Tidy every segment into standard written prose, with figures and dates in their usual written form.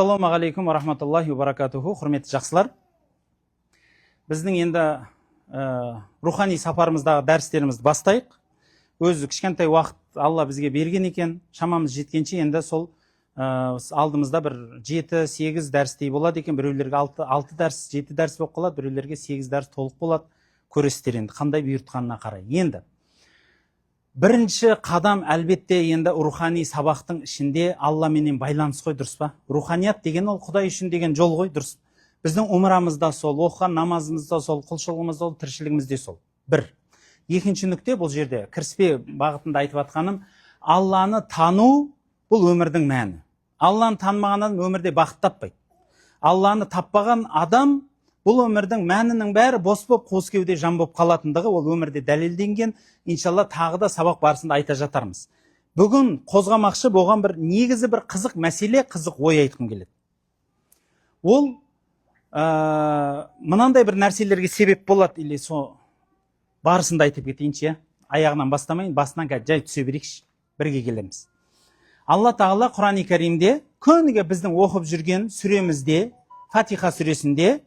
Ассалаумағалейкум ва рахматуллахи ва баракатуху. Құрметті жақсылар, біздің енді рухани сапарымыздағы дәрістерімізді бастайық. Өзі кішкентай уақыт Алла бізге берген екен, шамамыз жеткенше енді сол алдымызда бір 7-8 дәрістей болады екен. Біреулерге 6 дәріс, 7 дәріс болып қалады, біреулерге 8 дәріс толық болады. Көресіздер енді қандай бұйыртқанына қарай. Енді бірінші қадам әлбетте енді рухани сабақтың ішінде Алламенен байланыс қой, дұрыс па? Руханият деген ол Құдай үшін деген жол ғой, дұрыс. Біздің умрамызда сол, оқыған намазымызда сол, құлшылығымызда сол, тіршілігімізде сол. Бір. Екінші нүкте, бұл жерде кіріспе бағытында айтып жатқаным, Алланы тану бұл өмірдің мәні. Алланы танымаған адам өмірде бақыт таппайды. Алланы таппаған адам бұл өмірдің мәнінің бәрі бос боп, қуыс кеуде жан боп қалатындығы ол өмірде дәлелденген. Иншалла тағы да сабақ барысында айта жатармыз. Бүгін қозғамақшы болған бір негізі бір қызық мәселе, қызық ой айтқым келеді. Ол мынандай бір нәрселерге себеп болады, или сол барысында айтып кетейінші, аяғынан бастамайын, басынан жай түсе берейікші, бірге келеміз. Алла тағала Құран-ы Кәримде күніге біздің оқып жүрген сүремізде, Фатиха сүресінде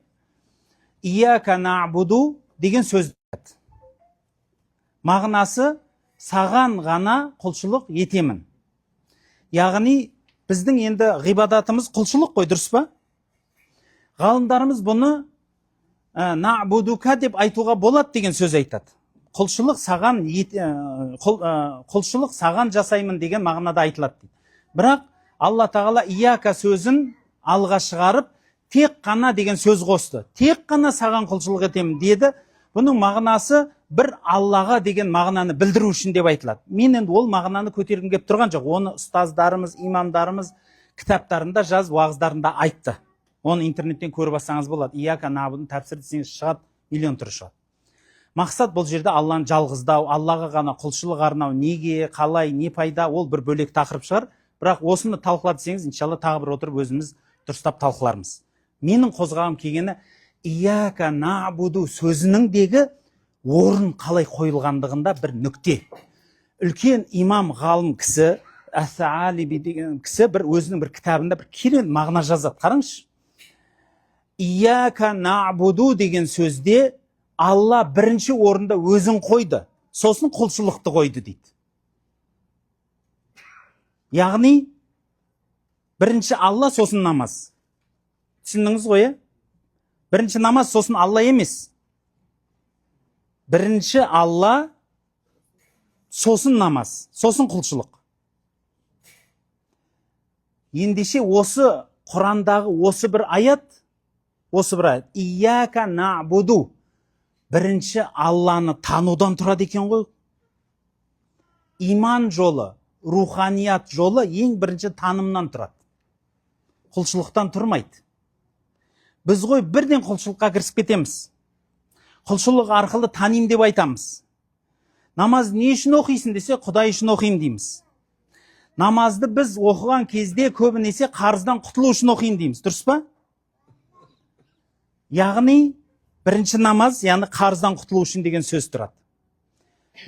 Ияка наъбуду деген сөз бар. Мағынасы саған ғана құлшылық етемін. Яғни біздің енді ғибадатымыз құлшылық қой, дұрыс па? Ғалымдарымыз бұны наъбудука деп айтуға болады деген сөз айтады. Құлшылық саған жасаймын деген мағынада айтылады дейді. Бірақ Алла тағала ияка сөзін алға шығарып, тек қана деген сөз қосты. Тек қана саған құлшылық етемін деді. Бұның мағынасы бір Аллаға деген мағынаны білдіру үшін деп айтылады. Мен енді ол мағынаны көтергім келіп тұрған жоқ. Оны ұстаздарымыз, имамдарымыз кітаптарында жаз, уағыздарында айтты. Оны интернеттен көріп алсаңыз болады. Ияка набудын тәпсір десеңіз шығады, миллион түрі шығады. Мақсат бұл жерде Алланы жалғыздау, Аллаға ғана құлшылық арнау, неге, қалай, не пайда, ол бір бөлек тақырып шығар. Бірақ осыны талқыла десеңіз, иншалла тағы бір отырып өзіміз дұрыстап талқылармыз. Менің қозғағым келгені ияка набуду сөзініңдегі орын қалай қойылғандығында бір нүкте. Үлкен имам ғалым кісі, Ас-Саалиби деген кісі бір өзінің бір кітабында бір керемет мағына жазады. Қараңызшы. Ияка набуду деген сөзде Алла бірінші орында өзін қойды, сосын құлшылықты қойды дейді. Яғни бірінші Алла, сосын намаз. Түсіндіңіз ғой? Бірінші намаз, сосын Алла емес. Бірінші Алла, сосын намаз, сосын құлшылық. Ендеше осы Құрандағы осы бір аят, Ияка наъбуду. Бірінші Алланы танудан тұрады екен ғой. Иман жолы, руханият жолы ең бірінші танымнан тұрады. Құлшылықтан тұрмайды. Біз ғой бірден құлшылыққа кірісіп кетеміз. Құлшылық арқылы таним деп айтамыз. Намаз не үшін оқисың десе, Құдай үшін оқимын дейміз. Намазды біз оқыған кезде көбінесе қарыздан құтылу үшін оқимын дейміз. Дұрыс па? Яғни бірінші намаз, яғни қарыздан құтылу үшін деген сөз тұрады.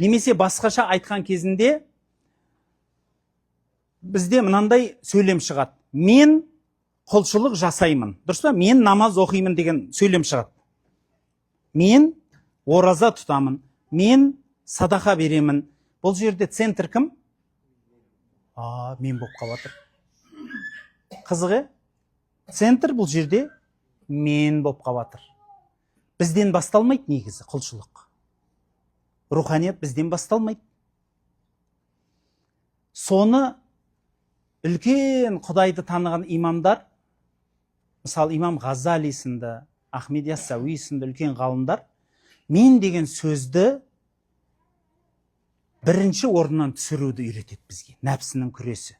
Немесе басқаша айтқан кезінде бізде мынандай сөйлем шығады. Мен құлшылық жасаймын. Дұрыс па? Мен намаз оқимын деген сөйлем шығады. Мен ораза тұтамын. Мен садақа беремін. Бұл жерде центр кім? Мен болып қалатыр. Қызығы? Центр бұл жерде мен болып қалатыр. Бізден басталмайды негізі құлшылық. Руханият бізден басталмайды. Соны үлкен Құдайды таныған имамдар, мысалы имам Ғазали сынды, Ахмед Яссауи сынды үлкен ғалымдар, мен деген сөзді бірінші орыннан түсіруді үйретеді бізге. Нәпсінің күресі.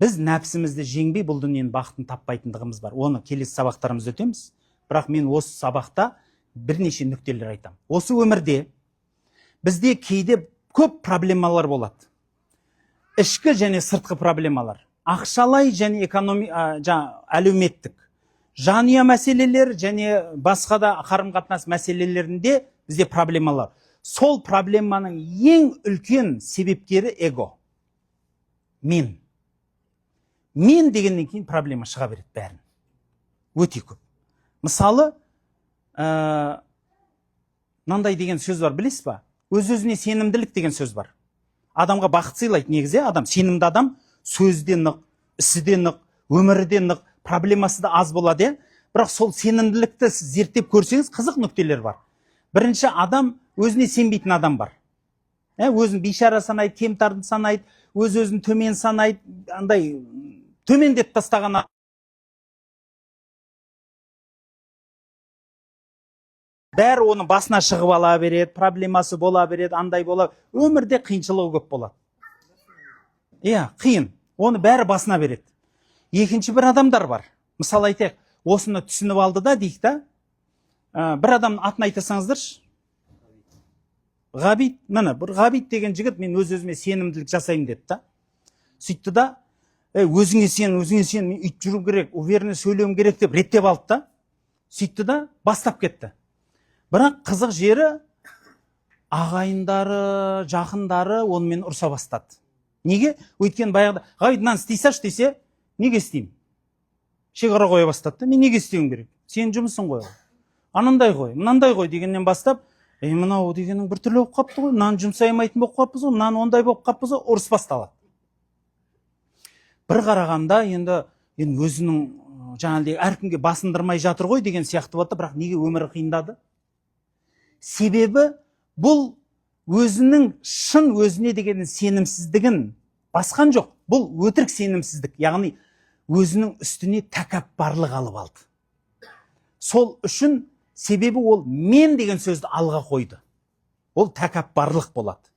Біз нәпсімізді жеңбей бұл дүниенің бақытын таппайтындығымыз бар. Оны келесі сабақтарымызда өтеміз. Бірақ мен осы сабақта бірнеше нүктелер айтам. Осы өмірде бізде кейде көп проблемалар болады. Ішкі және сыртқы проблемалар. Ақшалай және әлеуметтік. Жанұя мәселелер және басқа да қарым-қатынас мәселелерінде бізде проблемалар. Сол проблеманың ең үлкен себепкері эго. Мен. мен дегеннен кейін проблема шыға береді бәрін. Өте көп. Мысалы, мынандай деген сөз бар, білесіз ба? Өз-өзіне сенімділік деген сөз бар. Адамға бақыт сыйлайды негізі, адам сенімді адам, сөзде нық, ісіде нық, өмірде нық, проблемасы да аз болады, бірақ сол сенімділікті сіз зерттеп көрсеңіз, қызық нүктелер бар. Бірінші, адам өзіне сенбейтін адам бар. Өзін бейшара санайды, кемтарды санайды, өз-өзін төмен санайды, андай төмендеп тастаған. Бәрі оның басына шығып ала береді, проблемасы бола береді, андай бола. Өмірде қиыншылығы көп болады. Қиын. Оны бәрі басына береді. Екінші бір адамдар бар. Мысалы айтайық, осыны түсініп алды да дейік та. Бір адамның атын айтасаңыздаршы. Ғабит, міне, бір Ғабит деген жігіт, мен өз-өзіме сенімділік жасаймын деді да. Сөйтті да, өзіңе сен, мен үйтіп жүру керек, уверенно сөйлеуім керек деп реттеп алды да. Сөйтті да, бастап кетті. Бірақ қызық жері, ағайындары, жақындары онымен ұрса бастады. Неге? Өйткені баяғыда, Ғабит, мынаны істей салшы десе, неге істеймін? Шекара қоя бастады. Мен неге істеуім керек? Сен жұмысын қой. Анандай қой, мынандай қой дегеннен бастап, мынау дегенің бір түрлі болып қапты ғой, мынаны жұмсай алмайтын болып қаппыз ғой, мынаны ондай болып қаппыз ғой, ұрыс басталады. Бір қарағанда енді өзінің жаңағыдай әркімге басындырмай жатыр ғой деген сияқты болды, бірақ неге өмірі қиындады? Себебі бұл өзінің шын өзіне деген сенімсіздігін басқан жоқ. Бұл өтірік сенімсіздік, яғни өзінің үстіне тәкаппарлық алып алды. Сол үшін себебі ол мен деген сөзді алға қойды. Ол тәкаппарлық болады.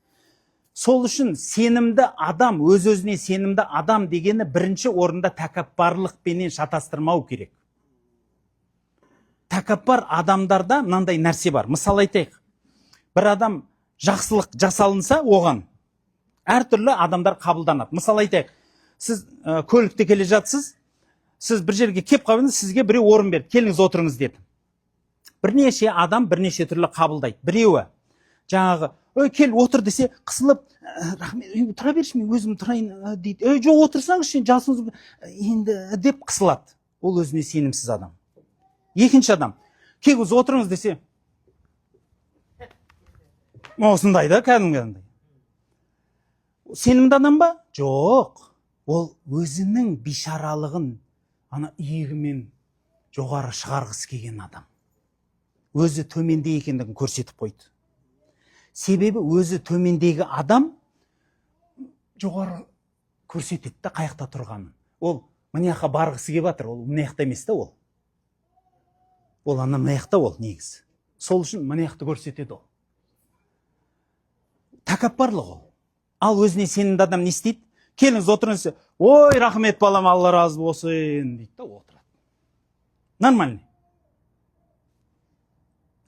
Сол үшін сенімді адам, өз-өзіне сенімді адам дегені бірінші орында тәкаппарлықпенен шатастырмау керек. Тәкаппар адамдарда мынандай нәрсе бар. Мысалы айтайық, бір адам жақсылық жасалынса, оған әртүрлі адамдар қабылданады. Мысалы айтайық, сіз көлікте келе жатсыз, сіз бір жерге кеп қалдыңыз, сізге біреу орын берді, келіңіз отырыңыз деді. Бірнеше адам бірнеше түрлі қабылдайды. Біреуі жаңағы, кел отыр десе, қысылып, рахмет, тұра берші, мен өзім тұрайын дейді. Жоқ, отырсаңыз, жасыңыз енді деп қысылады. Ол өзіне сенімсіз адам. Екінші адам, келіңіз отырыңыз десе, осындай да, кәдімгідей. Сенімді адам ба? Жоқ. Ол өзінің бишаралығын ана иегімен жоғары шығарғысы келген адам. Өзі төменде екендігін көрсетіп қойды. Себебі өзі төмендегі адам жоғары көрсетеді да қаяқта тұрғанын. Ол мына жаққа барғысы келіп жатыр, ол мына жақта емес та ол. Ол ана мына жақта ол негізі. Сол үшін мына жақты көрсетеді ол. Тәкаппарлық ол. Ал өзіне сенімді адам не істейді? Келіңіз отырыңыз, ой, рахмет балам, Алла разы болсын дейді да, отырады. Нормальный.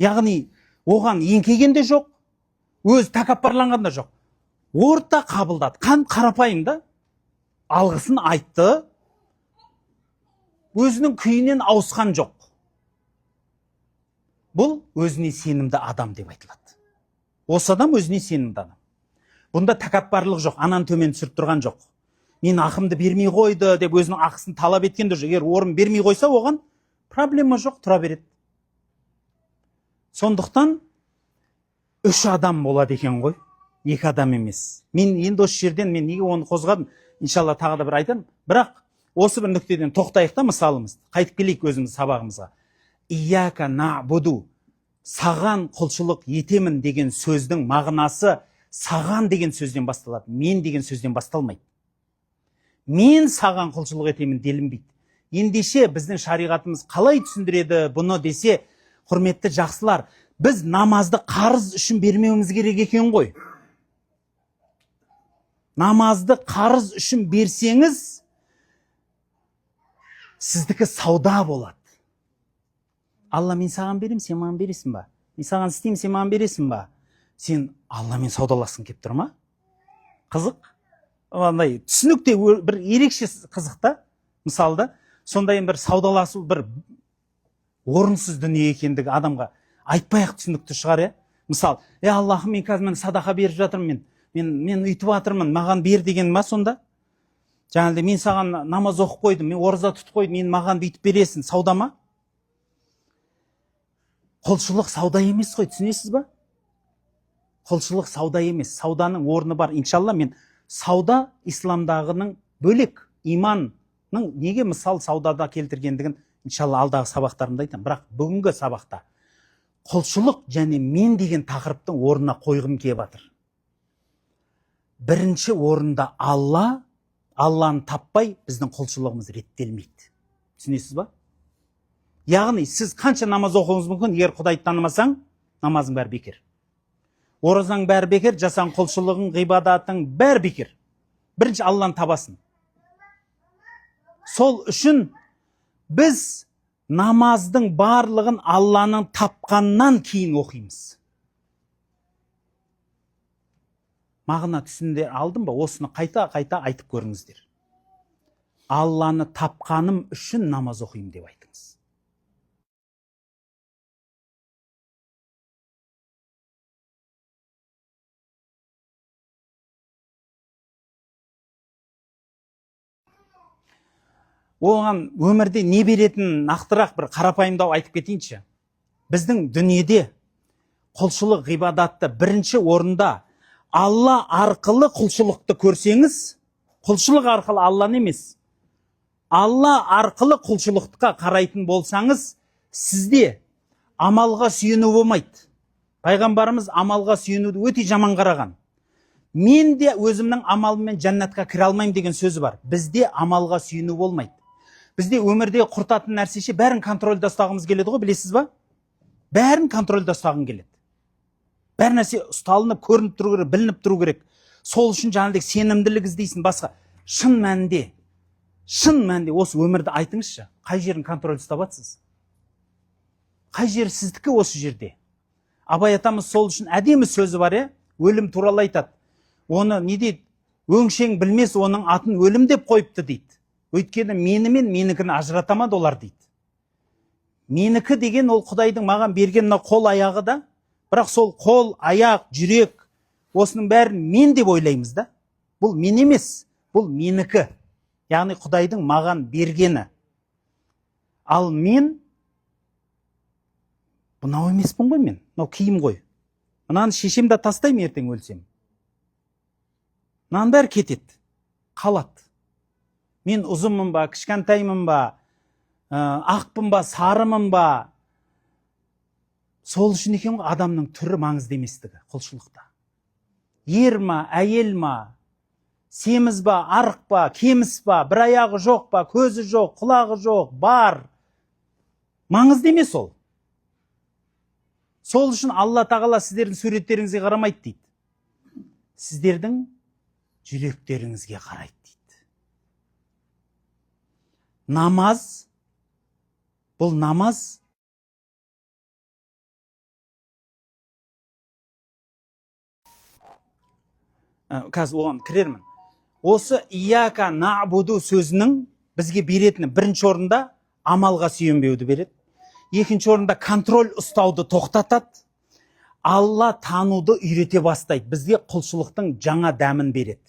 Яғни оған еңкейген де жоқ, өз тәкаппарланған да жоқ. Орта қабылдады, қарапайым да, алғысын айтты, өзінің күйінен ауысқан жоқ. Бұл өзіне сенімді адам деп айтылады. Осы адам өзіне сенімді адам. Бұнда тәкаппарлық жоқ, анан төмен түсіріп тұрған жоқ. Мен ақымды бермей қойды деп өзінің ақысын талап еткен де жоқ. Егер орын бермей қойса, оған проблема жоқ, тұра береді. Сондықтан үш адам болады екен ғой, екі адам емес. Мен енді осы жерден мен неге оны қозғадым, иншалла тағы да бір айтамын. Бірақ осы бір нүктеден тоқтайық та мысалымыз, қайтып келейік өзіміз сабағымызға. Ияка набуду, саған құлшылық етемін деген сөздің мағынасы саған деген сөзден басталады, мен деген сөзден басталмайды. Мен саған құлшылық етемін делінбейді. Ендеше біздің шариғатымыз қалай түсіндіреді бұны десе, құрметті жақсылар, біз намазды қарыз үшін бермеуіміз керек екен ғой. Намазды қарыз үшін берсеңіз, сіздікі сауда болады. Алла, мен саған берем, сен маған бересің ба? Мен саған істеймін, сен маған бересің ба? Сен Алламен саудаласың кеп тұр ма? Қызық. Ондай түсінікте бір ерекше қызық та, мысалда, сондай бір саудаласу бір орынсыз дүние екендігі адамға айтпай-ақ түсінікті шығар, Мысал, Аллахым, мен қазір садақа беріп жатырмын, мен үйтіп жатырмын, маған бер деген ма сонда? Жаңағыдай мен саған намаз оқып қойдым, мен ораза тұтып қойдым, мен маған бүйтіп бересің, сауда ма? Құлшылық сауда емес қой, түсінесіз ба? Құлшылық сауда емес, сауданың орны бар. Иншалла мен сауда исламдағының бөлек, иманның неге мысал саудада келтіргендігін иншалла алдағы сабақтарымда айтамын. Бірақ бүгінгі сабақта құлшылық және мен деген тақырыптың орнына қойғым келіп жатыр. Бірінші орында Алланы таппай біздің құлшылығымыз реттелмейді. Түсінесіз ба? Яғни сіз қанша намаз оқуыңыз мүмкін, егер Құдайды танымасаң, намазың бәрі бекер. Оразаң бәрі бекер, жасаң құлшылығың, ғибадатың бәрі бекер. Бірінші Алланы табасын. Сол үшін біз намаздың барлығын Алланың тапқаннан кейін оқимыз. Мағына түсінде алдым ба? Осыны қайта айтып көріңіздер. Алланы тапқаным үшін намаз оқимын деп айтыңыз. Оған өмірде не беретінін нақтырақ бір қарапайымдау айтып кетейінші. Біздің дүниеде құлшылық ғибадатты бірінші орында Алла арқылы құлшылықты көрсеңіз, құлшылық арқылы Алланы емес, Алла арқылы құлшылыққа қарайтын болсаңыз, сізде амалға сүйену болмайды. Пайғамбарымыз амалға сүйенуді өте жаман қараған. Мен де өзімнің амалыммен жәннатқа кіре алмаймын деген сөзі бар. Бізде амалға сүйену болмайды. Бізде өмірде құртатын нәрсеше бәрін контрольда ұстағымыз келеді ғой, білесіз ба? Бәрін контрольда ұстағым келеді. Бәр нәрсе ұсталынып, көрініп тұру керек, білініп тұру керек. Сол үшін жаңағыдай сенімділік іздейсің, басқа. Шын мәнінде осы өмірді айтыңызшы, қай жерін контроль ұстап жатсыз? Қай жер сіздікі осы жерде? Абай атамыз сол үшін әдемі сөзі бар, өлім туралы айтады. Оны не дейді? Өңшең білмес, оның атын өлім деп қойыпты дейді. Өйткені мені мен менікіні ажыратамады олар дейді. Менікі деген ол Құдайдың маған берген қол аяғы да, бірақ сол қол, аяқ, жүрек, осының бәрін мен деп ойлаймыз да. Бұл мен емес, бұл менікі. Яғни Құдайдың маған бергені. Ал мен, бұнау емеспін ғой мен, мынау киім ғой. Мынаны шешем де тастаймын ертең өлсем. Мынаның бәрі кетеді, қалады. Мен ұзынмын ба, кішкентаймын ба, ақпын ба, сарымын ба. Сол үшін екен ғой адамның түрі маңызды еместігі құлшылықта. Ер ма, әйел ма, семіз ба, арық па, кеміс ба, бір аяғы жоқ па, көзі жоқ, құлағы жоқ, бар. Маңызды емес ол. Сол үшін Алла тағала сіздердің суреттеріңізге қарамайды дейді. Сіздердің жүректеріңізге қарайды дейді. Намаз, бұл намаз қазір оған кірермін. Осы ияка набуду сөзінің бізге беретіні бірінші орында амалға сүйенбеуді береді. Екінші орында контроль ұстауды тоқтатады. Алла тануды үйрете бастайды. Бізге құлшылықтың жаңа дәмін береді.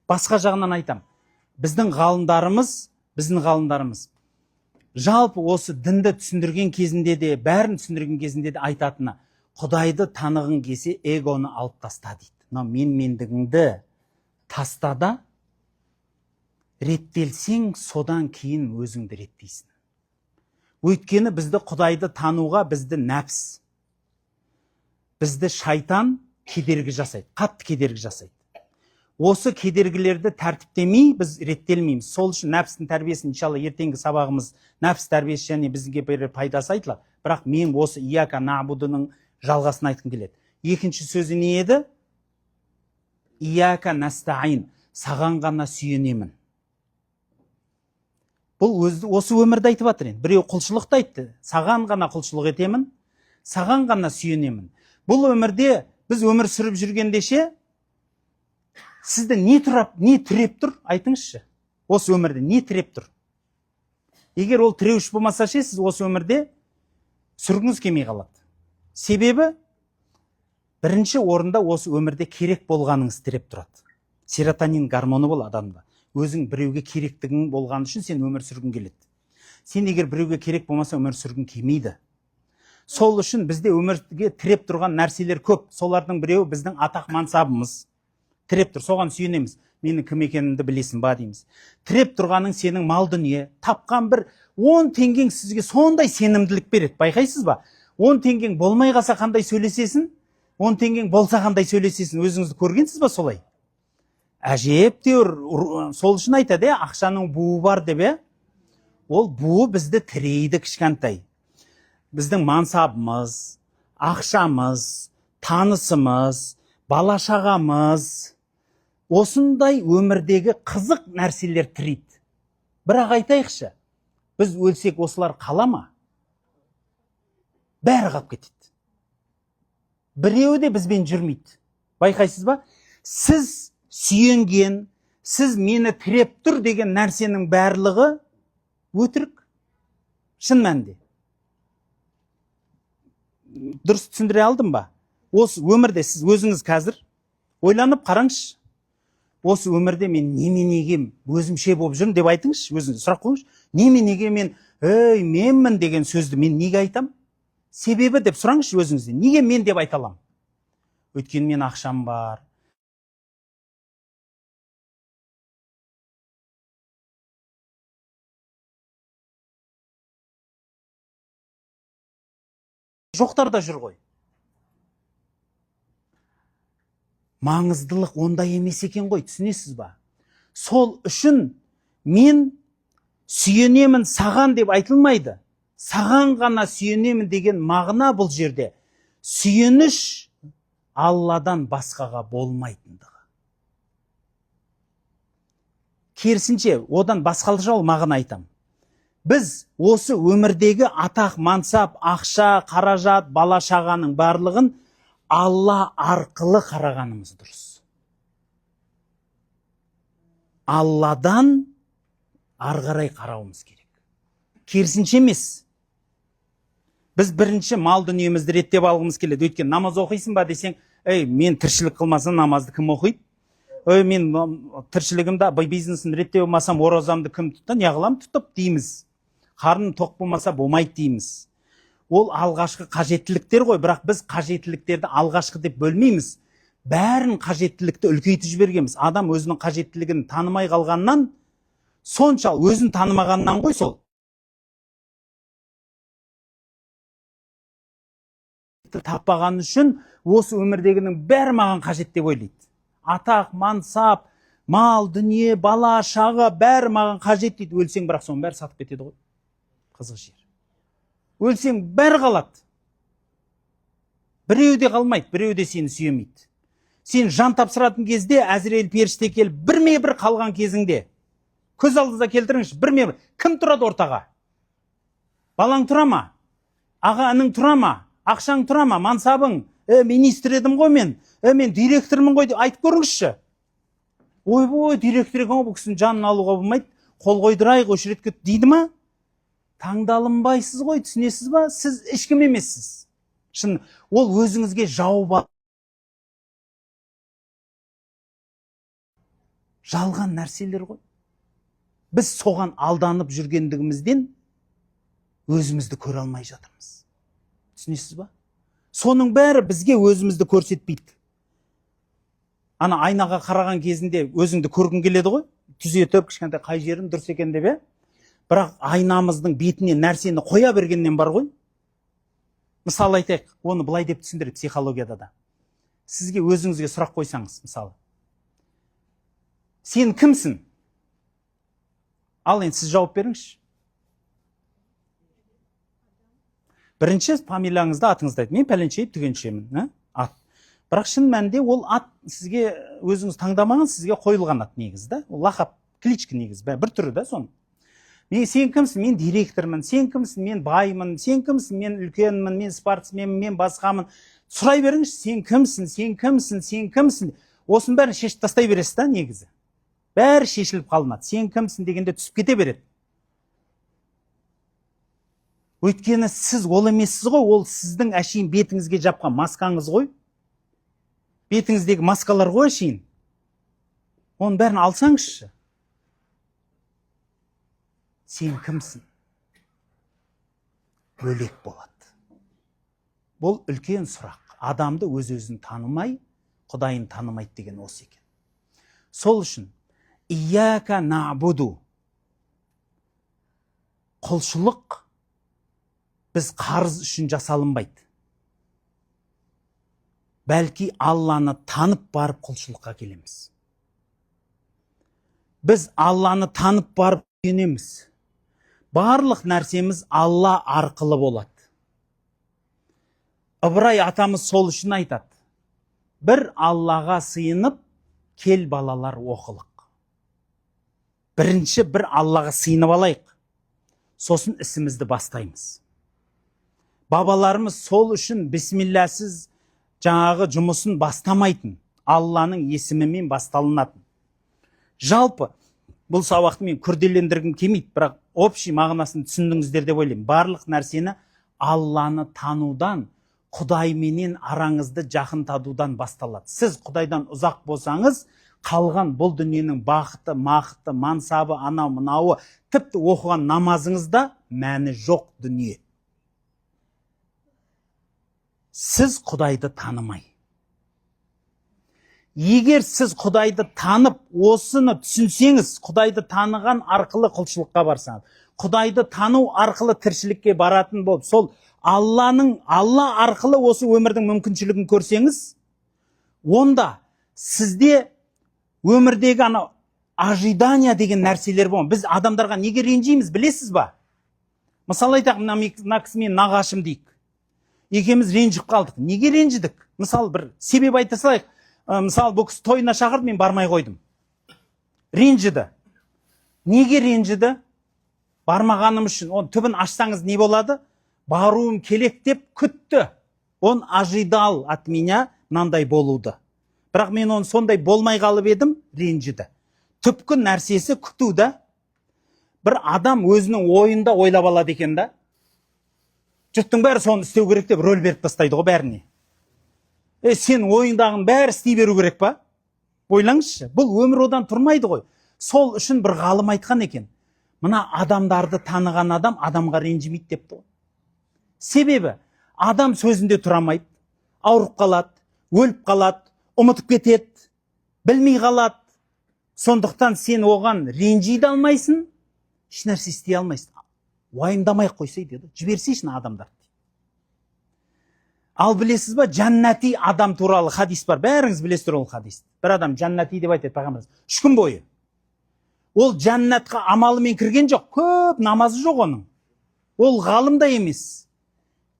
Басқа жағынан айтам. Біздің ғалымдарымыз жалпы осы дінді түсіндірген кезінде де, бәрін түсіндірген кезінде де айтатыны, Құдайды танығың келсе, эгоны алып таста дейді. Мен-мендігіңді таста да, реттелсең, содан кейін өзіңді реттейсің. Өйткені бізді Құдайды тануға бізді нәпс, бізді шайтан кедергі жасайды, қатты кедергі жасайды. Осы кедергілерді тәртіптемей біз реттелмейміз. Сол үшін нәпстің тәрбиесін иншалла ертеңгі сабағымыз нәпс тәрбиесі және бізге берер пайдасы айтылады. Бірақ мен осы ияка набудының жалғасын айтқым келеді. Екінші сөзі не еді? Ияка настаин, саған ғана сүйенемін. Бұл осы өмірді айтып жатыр енді. Біреу құлшылықты айтты. Саған ғана құлшылық етемін, саған ғана сүйенемін. Бұл өмірде біз өмір сүріп жүргендеше, сізді не тіреп тұр? Айтыңызшы. Осы өмірде не тіреп тұр? Егер ол тіреуіш болмаса ше, сіз осы өмірде сүргіңіз келмей қалады. Себебі бірінші орында осы өмірде керек болғаныңыз тіреп тұрады. Серотонин гормоны бол адамда. өзің біреуге керектігің болған үшін сен өмір сүргің келеді. Сен егер біреуге керек болмаса өмір сүргің келмейді. Сол үшін бізде өмірге тіреп тұрған нәрселер көп. Солардың біреуі біздің атақ мансабымыз. Тіреп тұр, соған сүйенеміз. Менің кім екенімді білесің ба дейміз. Тіреп тұрғаның сенің мал дүние, тапқан бір 10 теңгең сізге сондай сенімділік береді. Байқайсыз ба? 10 теңгең болмай қалса қандай сөйлесесің? 10 теңгең болса қандай сөйлесесің? Өзіңізді көргенсіз ба солай? Әжептәуір, сол үшін айтады, ақшаның буы бар деп. Ол буы бізді тірейді кішкентай. Біздің мансабымыз, ақшамыз, танысымыз, бала-шағамыз, осындай өмірдегі қызық нәрселер тірейді. Бірақ айтайықшы, біз өлсек осылар қала ма? Бәрі қалып кетеді. Біреуі де бізбен жүрмейді. Байқайсыз ба? Сіз сүйенген, сіз мені тіреп тұр деген нәрсенің барлығы өтірік. Шын мәнінде. Дұрыс түсіндіре алдым ба? Осы өмірде сіз өзіңіз қазір ойланып қараңызшы. Осы өмірде мен неменеге өзімше болып жүрмін деп айтыңызшы, өзіңіз сұрақ қойыңызшы. Неменеге мен менмін деген сөзді мен неге айтам? Себебі деп сұраңызшы өзіңізден. Неге мен деп айта аламын? Өйткені мен ақшам бар. Жоқтар да жүр ғой. Маңыздылық ондай емес екен ғой, түсінесіз ба? Сол үшін мен сүйенемін саған деп айтылмайды. Саған ғана сүйенемін деген мағына бұл жерде. Сүйеніш Алладан басқаға болмайтындығы. Керісінше, одан басқалжа ол мағына айтам. Біз осы өмірдегі атақ, мансап, ақша, қаражат, бала-шағаның барлығын Алла арқылы қарағанымыз дұрыс. Алладан арғарай қарауымыз керек. Керісінше емес. Біз бірінші мал дүниемізді реттеп алғымыз келеді. Өйткені намаз оқисың ба десең, мен тіршілік қылмасам намазды кім оқиды? Мен тіршілігімді, бизнесімді реттеп алмасам оразамды кім тұтты? Неғылам тұтып дейміз. Қарным тоқ болмаса болмайды дейміз. Ол алғашқы қажеттіліктер ғой, бірақ біз қажеттіліктерді алғашқы деп бөлмейміз. Бәрін қажеттілікті үлкейтіп жібергенбіз. Адам өзінің қажеттілігін танымай қалғаннан, сонша өзін танымағаннан ғой сол. Таппаған үшін осы өмірдегінің бәрі маған қажет деп ойлайды. Атақ, мансап, мал, дүние, бала, шаға бәрі маған қажет дейді. Өлсең, бірақ соның бәрі сатып кетеді ғой. Қызық жер. Өлсең бәрі қалады. Біреу де қалмайды, біреу де сені сүйемейді. Сен жан тапсыратын кезде Әзірейіл періште келіп, бірме-бір қалған кезіңде, көз алдыңызда келтіріңізші, бірме-бір, кім тұрады ортаға? Балаң тұра ма? Аға інің тұра ма? Ақшаң тұра ма? Мансабың? Министр едім ғой мен директормын ғой деп айтып көріңізші. Ойбой, директор екен ғой, бұл кісінің жанын алуға болмайды, қол қойдырайық, осы ретке дейді ма? Таңдалынбайсыз ғой, түсінесіз ба? Сіз ешкім емессіз. Шын, ол өзіңізге жауап жалған нәрселер ғой. Біз соған алданып жүргендігімізден өзімізді көре алмай жатырмыз. Түсінесіз ба? Соның бәрі бізге өзімізді көрсетпейді. Ана айнаға қараған кезінде өзіңді көргің келеді ғой. Түзетіп, кішкентай қай жерім дұрыс екен деп. Бірақ айнамыздың бетіне нәрсені қоя бергеннен бар ғой. Мысалы айтайық, оны былай деп түсіндіреді психологияда да. Сізге өзіңізге сұрақ қойсаңыз, мысалы. Сен кімсің? Ал енді сіз жауап беріңізші. Бірінші фамилияңызды, атыңызды айтып, мен пәленше түгеншемін. Ат. Бірақ шын мәнінде ол ат сізге өзіңіз таңдамаған, сізге қойылған ат негізі. Ол лақап, кличка негізі, бір түрі да соның. Сен кімсің? Мен директормын. Сен кімсің? Мен баймын. Сен кімсің? Мен үлкенмін. Мен спортсменмін. Мен басқамын. Сұрай беріңізші, сен кімсің? Сен кімсің? Сен кімсің? Осының бәрін шешіп тастай бересіз да негізі. Бәрі шешіліп қалынады. Сен кімсің дегенде түсіп кете береді. Өйткені сіз ол емессіз ғой, ол сіздің әшейін бетіңізге жапқан маскаңыз ғой. Бетіңіздегі маскалар ғой әшейін. Оның бәрін алсаңызшы. сен кімсің? Бөлек болады. Бұл үлкен сұрақ. Адамды өз-өзін танымай, Құдайын танымайды деген осы екен. Сол үшін ияка набуду, құлшылық біз қарыз үшін жасалынбайды. Бәлки Алланы танып барып құлшылыққа келеміз. Біз Алланы танып барып үйренеміз. Барлық нәрсеміз Алла арқылы болады. Ыбырай атамыз сол үшін айтады. Бір Аллаға сыйынып, кел балалар оқылық. Бірінші бір Аллаға сыйынып алайық. Сосын ісімізді бастаймыз. Бабаларымыз сол үшін бисмилласыз жаңағы жұмысын бастамайтын. Алланың есімімен басталынатын. Жалпы, бұл сабақты мен күрделендіргім келмейді, бірақ общий мағынасын түсіндіңіздер деп ойлаймын. Барлық нәрсені Алланы танудан, Құдайменен араңызды жақындатудан басталады. Сіз Құдайдан ұзақ болсаңыз, қалған бұл дүниенің бақыты, мақыты, мансабы, анау мынауы, тіпті оқыған намазыңызда мәні жоқ дүние. Сіз Құдайды танымай. Егер сіз Құдайды танып, осыны түсінсеңіз, Құдайды таныған арқылы құлшылыққа барсаңыз, Құдайды тану арқылы тіршілікке баратын болып, сол Алла арқылы осы өмірдің мүмкіншілігін көрсеңіз, онда сізде өмірдегі ожидание деген нәрселер болады. Біз адамдарға неге ренжиміз, білесіз ба? Мысалы айтақ, мына кісімен нағашым дейік. Екеміз ренжіп қалдық. Неге ренжідік? Мысалы бір себеп айта салайық. Мысалы бұл кісі тойына шақырды, мен бармай қойдым. Ренжіді. Неге ренжіді? Бармағаным үшін. Оның түбін ашсаңыз не болады? Баруым келек деп күтті. Он ожидал от меня мынандай болуды. Бірақ мен оны сондай болмай қалып едім, ренжіді. Түпкі нәрсесі күтуді. Бір адам өзінің ойында ойлап алады екен да. Жұрттың бәрі соны істеу керек деп рөл беріп тастайды ғой бәріне. Сен ойыңдағын бәрі істей беру керек па? Ойлаңызшы, бұл өмір одан тұрмайды ғой. Сол үшін бір ғалым айтқан екен. Мына адамдарды таныған адам адамға ренжімейді депті ғой. Себебі адам сөзінде тұрамайды, ауырып қалады, өліп қалады, ұмытып кетеді, білмей қалады. Сондықтан сен оған ренжиді алмайсың, еш нәрсе істей алмайсың. Уайымдамай қойсай деді, жіберсейшін адамдарды. Ал білесіз ба, жәннати адам туралы хадис бар. Бәріңіз білесіздер ол хадис. Бір адам жәннати деп айтады пайғамбарымыз. 3 күн бойы. Ол жәннатқа амалымен кірген жоқ, көп намазы жоқ оның. Ол ғалым да емес.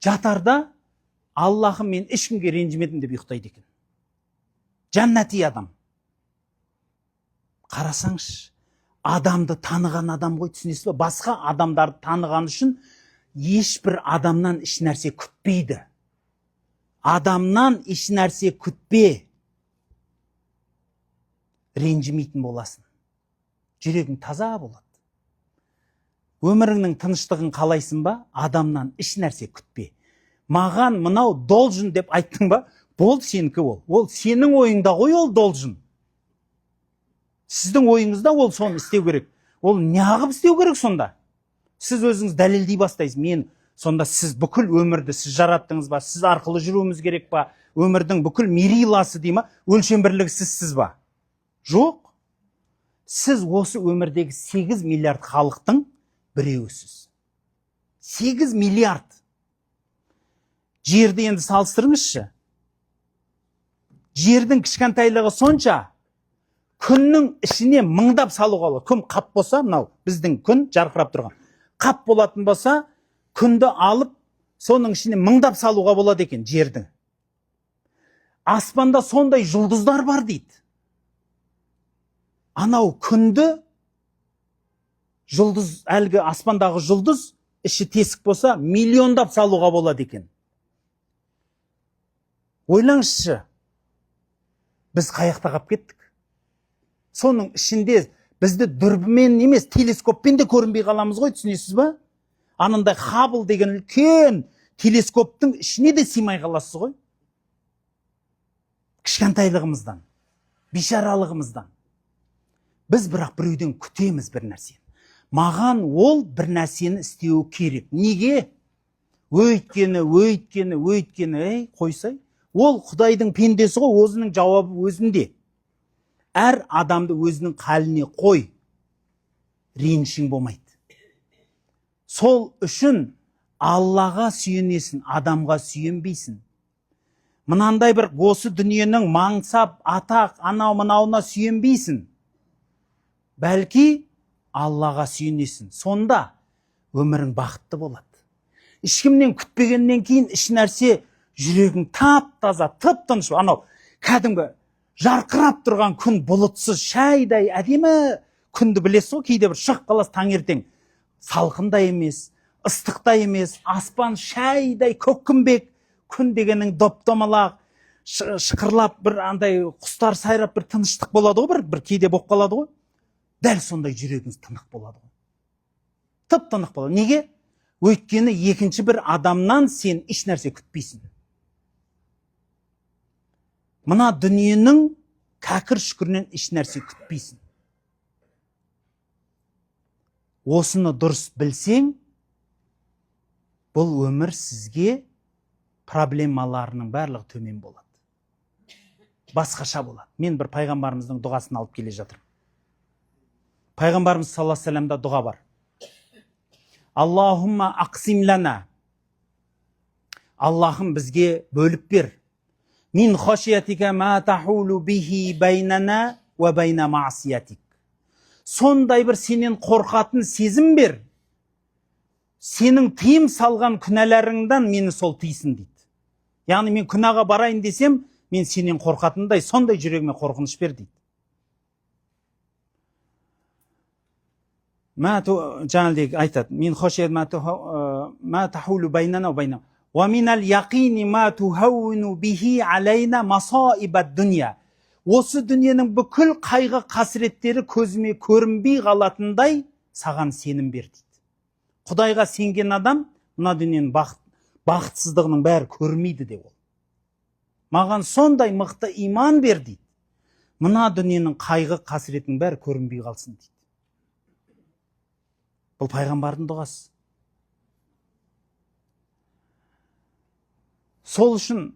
Жатарда Аллахым мен ешкімге ренжімедім деп ұйықтайды екен. Жәннати адам. Қарасаңыз, адамды таныған адам ғой, түсінесіз ба? Басқа адамдарды таныған үшін ешбір адамнан еш нәрсе күтпейді. Адамнан еш нәрсе күтпе. Ренжімейтін боласың. Жүрегің таза болады. Өміріңнің тыныштығын қалайсың ба? Адамнан еш нәрсе күтпе. Маған мынау должен деп айттың ба? Болды, сенікі ол. Ол сенің ойыңда ғой, ол должен. Сіздің ойыңызда ол соны істеу керек. Ол неғып істеу керек сонда? Сіз өзіңіз дәлелдей бастайсыз. Мен сонда сіз бүкіл өмірді сіз жараттыңыз ба? Сіз арқылы жүруіміз керек па? Өмірдің бүкіл мериласы дей ма? Өлшем бірлігі сізсіз ба? Жоқ. Сіз осы өмірдегі 8 миллиард халықтың біреуісіз. 8 миллиард. Жерді енді салыстырыңызшы. Жердің кішкентайлығы сонша, күннің ішіне мыңдап салуға болады. Күн қап болса, мынау біздің күн жарқырап тұрған. Қап болатын болса, күнді алып, соның ішіне мыңдап салуға болады екен жердің. Аспанда сондай жұлдыздар бар дейді. Анау күнді, жұлдыз, әлгі аспандағы жұлдыз, іші тесік болса, миллиондап салуға болады екен. Ойлаңызшы, біз қаяқта қап кеттік. Соның ішінде бізді дүрбімен емес, телескоппен де көрінбей қаламыз ғой, түсінесіз ба? Анандай Хаббл деген үлкен телескоптың ішіне де симай қаласыз ғой. Кішкентайлығымыздан, бишаралығымыздан. Біз бірақ біреуден күтеміз бір нәрсе. маған ол бір нәрсені істеу керек. Неге? Өйткені, қойсай. Ол Құдайдың пендесі ғой, өзінің жауабы өзінде. Әр адамды өзінің қаліне қой, ренішің болмайды. Сол үшін Аллаға сүйенесің, адамға сүйенбейсің. Мынандай бір осы дүниенің мансап, атақ, анау-мынауына сүйенбейсің. Бәлки Аллаға сүйенесің. Сонда өмірің бақытты болады. Ешкімнен күтпегеннен кейін іш нәрсе жүрегің тап-таза, тып-тыныш. Анау кәдімгі жарқырап тұрған күн, бұлытсыз, шайдай әдемі күнді білесіз ғой, кейде бір шығып қаласыз таңертең. Салқында емес, ыстықта емес, аспан шайдай көккүмбек, күн дегенің доп-домалақ, шықырлап бір андай құстар сайрап бір тыныштық болады ғой, бір кейде болып қалады ғой. Дәл сондай жүрегіңіз тынық болады ғой. Тып-тынық болады. Неге? Өйткені екінші бір адамнан сен еш нәрсе күтпейсің. Мына дүниенің кәкір шүкірінен еш нәрсе күтпейсің. Осыны дұрыс білсең, бұл өмір сізге проблемаларының барлығы төмен болады. Басқаша болады. Мен бір пайғамбарымыздың дұғасын алып келе жатырмын. Пайғамбарымыз саллаллаху алейхи ва саллямда дұға бар. Аллахумма ақсим лана. Аллахым бізге бөліп бер. Мин хашиятика ма тахулу бихи байнана ва байна маасиятик. Сондай бір сенен қорқатын сезім бер. Сенің тыйым салған күнәларыңдан мені сол тыйсын дейді. Яғни мен күнәға барайын десем, мен сенен қорқатындай, сондай жүрегіме қорқыныш бер дейді. Жаңағыдай айтады. Мин хашият ма тахулу байнана ва байна. Ва минал яқини ма тухауну бихи алайна масаибад дуния. Осы дүниенің бүкіл қайғы қасіреттері көзіме көрінбей қалатындай саған сенім бер дейді. Құдайға сенген адам мына дүниенің бақытсыздығының бәрі көрмейді де ол. Маған сондай мықты иман бер дейді. Мына дүниенің қайғы қасіретінің бәрі көрінбей қалсын дейді. Бұл пайғамбардың дұғасы. Сол үшін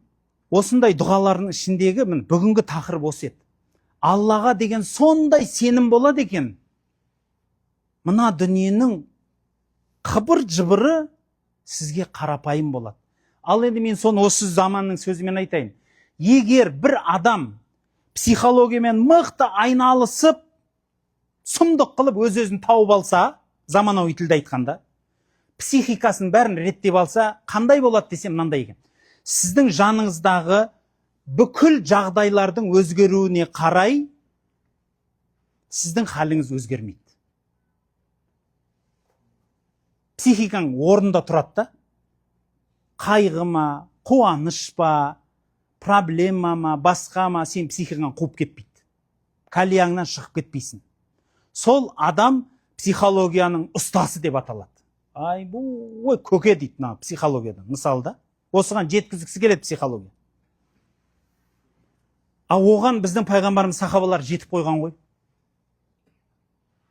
осындай дұғалардың ішіндегі бүгінгі тақырып осы еді. Аллаға деген сондай сенім болады екен. Мына дүниенің қыбыр жыбыры сізге қарапайым болады. Ал енді мен соны осы заманның сөзімен айтайын. Егер бір адам психологиямен мықты айналысып, сұмдық қылып өз-өзін тауып алса, заманауи тілде айтқанда, психикасын бәрін реттеп алса, қандай болады десем мынандай екен. Сіздің жаныңыздағы бүкіл жағдайлардың өзгеруіне қарай сіздің халіңіз өзгермейді. Психикаң орында тұрады да, қайғы ма, қуаныш па, проблема ма, басқа ма, сен психикаң қуып кетпейді. Калияңнан шығып кетпейсің. Сол адам психологияның ұстасы деп аталады. Ай, бұл көке дейді психологиядан. Мысалда, осыған жеткізгісі келеді психология. Оған біздің пайғамбарымыз сахабалар жетіп қойған ғой.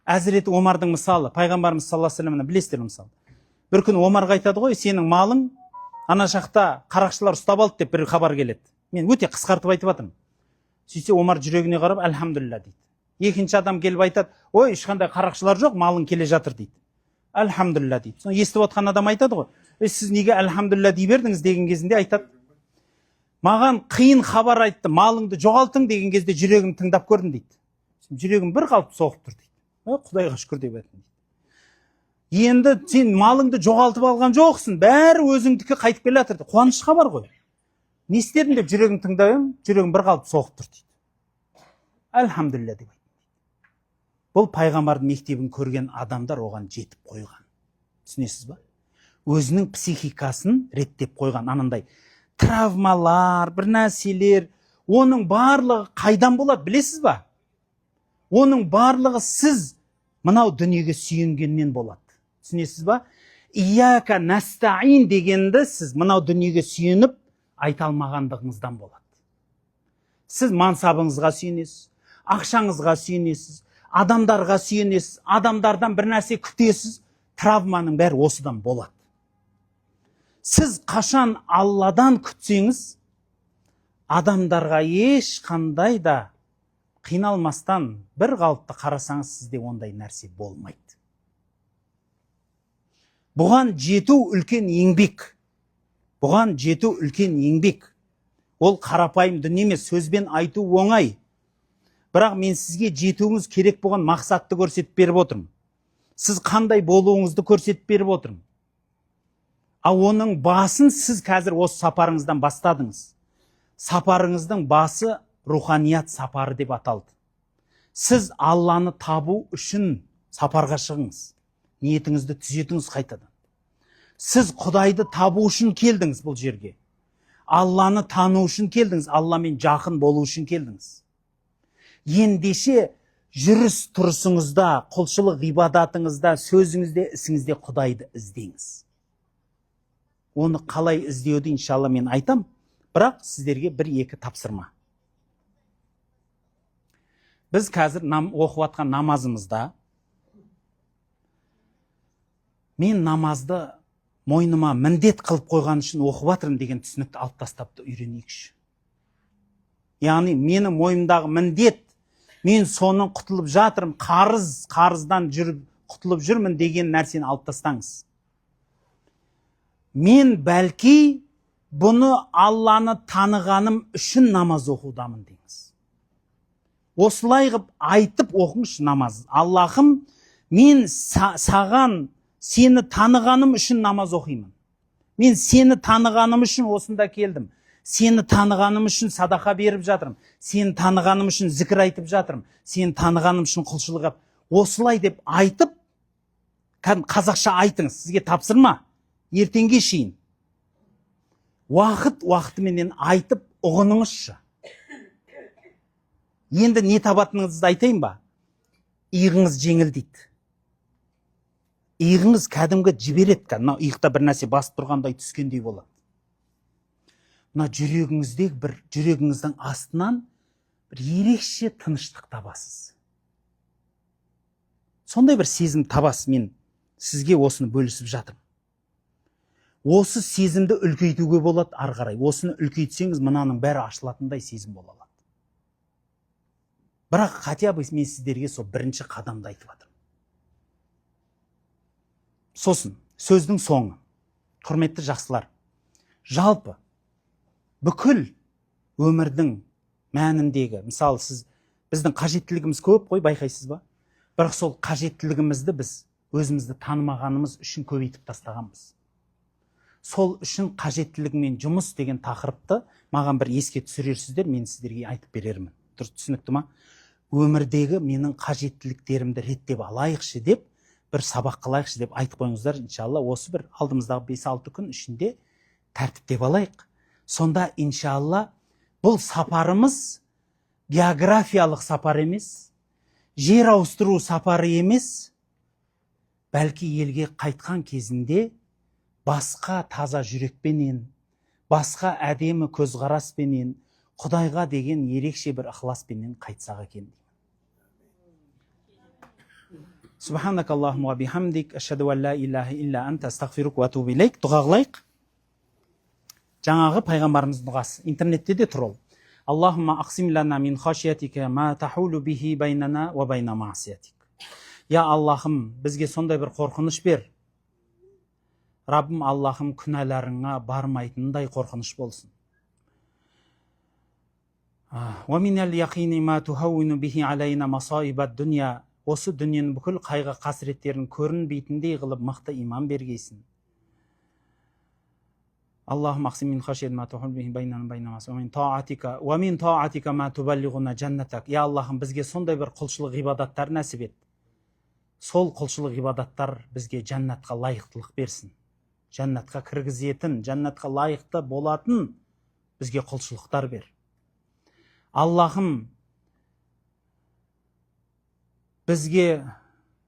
Әзіреті Омардың мысалы, пайғамбарымыз саллаллаху алейхи ва саллям білесіздер мысалы. Бір күн Омарға айтады ғой, сенің малың ана жақта қарақшылар ұстап алды деп бір хабар келеді. Мен өте қысқартып айтып жатырмын. Сөйтсе Омар жүрегіне қарап, альхамдулилля дейді. Екінші адам келіп айтады, ой, ешқандай қарақшылар жоқ, малың келе жатыр дейді. Альхамдулилля дейді. Соны естіп отқан адам айтады ғой, сіз неге альхамдулилля дей бердіңіз деген кезінде айтады. Маған қиын хабар айтты, малыңды жоғалтың деген кезде жүрегім тыңдап көрдім дейді. Жүрегім бір қалып соғып тұр дейді. Құдайға шүкір деп айтты. Енді сен малыңды жоғалтып алған жоқсың, бәрі өзіңдікі қайтып келе жатыр. Қуаныш хабар ғой. Не істедің деп жүрегім тыңдап, жүрегім бір қалып соғып тұр дейді. Альхамдулилля деп айтты. Бұл пайғамбардың мектебін көрген адамдар оған жетіп қойған. Түсінесіз ба? Өзінің психикасын реттеп қойған. Анандай травмалар, бір нәрселер, оның барлығы қайдан болады, білесіз ба? Оның барлығы сіз мынау дүниеге сүйенгеннен болады. Түсінесіз ба? Ияка настаин дегенді сіз мынау дүниеге сүйеніп айта алмағандығыңыздан болады. Сіз мансабыңызға сүйенесіз, ақшаңызға сүйенесіз, адамдарға сүйенесіз, адамдардан бір нәрсе күтесіз, травманың бәрі осыдан болады. Сіз қашан Алладан күтсеңіз, адамдарға ешқандай да қиналмастан бір қалыпты қарасаңыз, сізде ондай нәрсе болмайды. Бұған жету үлкен еңбек. Бұған жету үлкен еңбек. Ол қарапайым дүние емес, сөзбен айту оңай. Бірақ мен сізге жетуіңіз керек болған мақсатты көрсетіп беріп отырмын. Сіз қандай болуыңызды көрсетіп беріп отырмын. Ал оның басын сіз қазір осы сапарыңыздан бастадыңыз. Сапарыңыздың басы руханият сапары деп аталды. Сіз Алланы табу үшін сапарға шығыңыз. Ниетіңізді түзетіңіз қайтадан. Сіз Құдайды табу үшін келдіңіз бұл жерге. Алланы тану үшін келдіңіз. Алламен жақын болу үшін келдіңіз. Ендеше жүріс тұрысыңызда, құлшылық ғибадатыңызда, сөзіңізде, ісіңізде Құдайды іздеңіз. Оны қалай іздеуді иншалла мен айтам, бірақ сіздерге бір-екі тапсырма. Біз қазір оқып атқан намазымызда мен намазды мойныма міндет қылып қойған үшін оқып атырмын деген түсінікті алып тастапты үйренейікші. Яғни мені мойнымдағы міндет, мен соның құтылып жатырмын, қарыздан құтылып жүрмін деген нәрсені алып тастаңыз. Мен бәлки бұны Алланы танығаным үшін намаз оқудамын деңіз. Осылай қып айтып оқыңызшы намаз. Аллахым, мен саған сені танығаным үшін намаз оқимын. Мен сені танығаным үшін осында келдім. Сені танығаным үшін садақа беріп жатырмын. Сені танығаным үшін зікір айтып жатырмын. Сені танығаным үшін құлшылық етіп. Осылай деп айтып, қазақша айтыңыз. Сізге тапсырма. Ертеңге шейін. Уақытыменен айтып ұғыныңызшы. Енді не табатыныңызды айтайын ба? Иығыңыз жеңілдейді. Иығыңыз кәдімгі жібереді. Мына иықта бір нәрсе басып тұрғандай түскендей болады. Мына жүрегіңіздің астынан бір ерекше тыныштық табасыз. Сондай бір сезім табасыз. Мен сізге осыны бөлісіп жатырмын. Осы сезімді үлкейтуге болады ары қарай. Осыны үлкейтсеңіз, мынаның бәрі ашылатындай сезім бола алады. Бірақ хотя бы мен сіздерге сол бірінші қадамды айтып жатырмын. Сосын, сөздің соңы. Құрметті жақсылар, жалпы бүкіл өмірдің мәніндегі, мысалы біздің қажеттілігіміз көп қой, байқайсыз ба? Бірақ сол қажеттілігімізді біз өзімізді танымағанымыз үшін көбейтіп тастағанбыз. Сол үшін қажеттілігімен жұмыс деген тақырыпты маған бір еске түсірерсіздер, мен сіздерге айтып берермін. Дұрыс түсінікті ма? Өмірдегі менің қажеттіліктерімді реттеп алайықшы деп, бір сабақ қылайықшы деп айтып қойыңыздар, иншалла осы бір алдымыздағы 5-6 күн ішінде тәртіптеп алайық. Сонда иншалла бұл сапарымыз географиялық сапар емес, жер ауыстыру сапары емес, бәлки елге қайтқан кезінде басқа таза жүрекпенен, басқа әдемі көзқараспенен, Құдайға деген ерекше бір ықыласпенен қайтсақ екен. Субханакаллахумма ва бихамдик, ашхаду ан ла илаха илля анта, астағфирука ва атубу илейк. Дұға қылайық. Жаңағы пайғамбарымыздың дұғасы. Интернетте де тұр ол. Аллахумма ақсим лана мин хашиятика ма тахулу бихи байнана ва байна маасиятик. Я Аллахым, бізге сондай бір қорқыныш бер. Раббым, Аллахым, күнәларыңа бармайтындай қорқыныш болсын. Ва минал яқини ма тухауину бихи алайна масаибад дуния. Осы дүниенің бүкіл қайғы қасіреттерін көрінбейтіндей қылып мықты иман бергейсін. Аллахум ақсим мин хашият ма тухул бихи байнана байна маасиятик ва мин таатика ма тубаллигуна джаннатак. Я Аллахым, бізге сондай бір құлшылық ғибадаттар нәсіп ет. Сол құлшылық ғибадаттар бізге жәннатқа лайықтылық берсін. Жәннатқа кіргізетін, жәннатқа лайықты болатын бізге құлшылықтар бер. Аллахым, бізге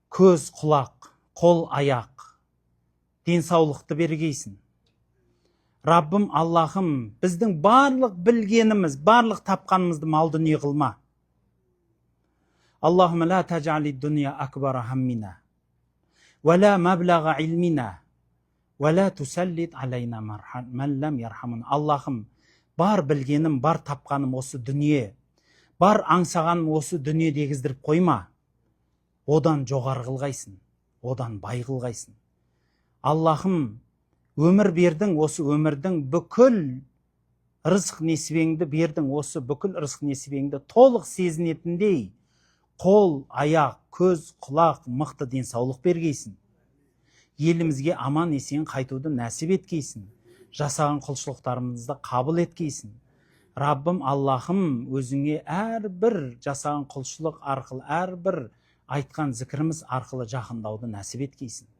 көз, құлақ, қол, аяқ, денсаулықты бергейсін. Раббым, Аллахым, біздің барлық білгеніміз, барлық тапқанымызды мал дүние қылма. Аллахума ла таджали дуния акбара хаммина, ва ла маблага илмина, ва ла тусаллит алайна ман лам ярхамун. Аллахым, бар білгенім, бар тапқаным осы дүние, бар аңсағаным осы дүние дегіздіріп қойма. Одан жоғары қылғайсың, одан бай қылғайсың. Аллахым, өмір бердің, осы өмірдің бүкіл рызық несібеңді бердің, осы бүкіл рызық несібеңді толық сезінетіндей қол, аяқ, көз, құлақ, мықты денсаулық бергейсің. Елімізге аман есен қайтуды нәсіп еткейсің. Жасаған құлшылықтарымызды қабыл еткейсің. Раббым, Аллахым, өзіңе әрбір жасаған құлшылық арқылы, әрбір айтқан зікіріміз арқылы жақындауды нәсіп еткейсің.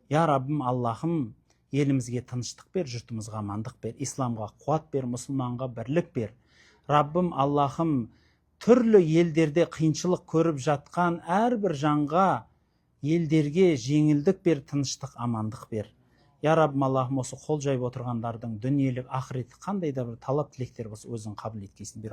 Я Раббым, Аллахым, елімізге тыныштық бер, жұртымызға амандық бер, исламға қуат бер, мұсылманға бірлік бер. Раббым, Аллахым, түрлі елдерде қиыншылық көріп жатқан әрбір жанға, елдерге жеңілдік бер, тыныштық, амандық бер. Я Раббым, Аллахым, осы қол жайып отырғандардың дүниелік, ақыреттік қандай да бір талап тілектер болса өзің қабыл еткейсің.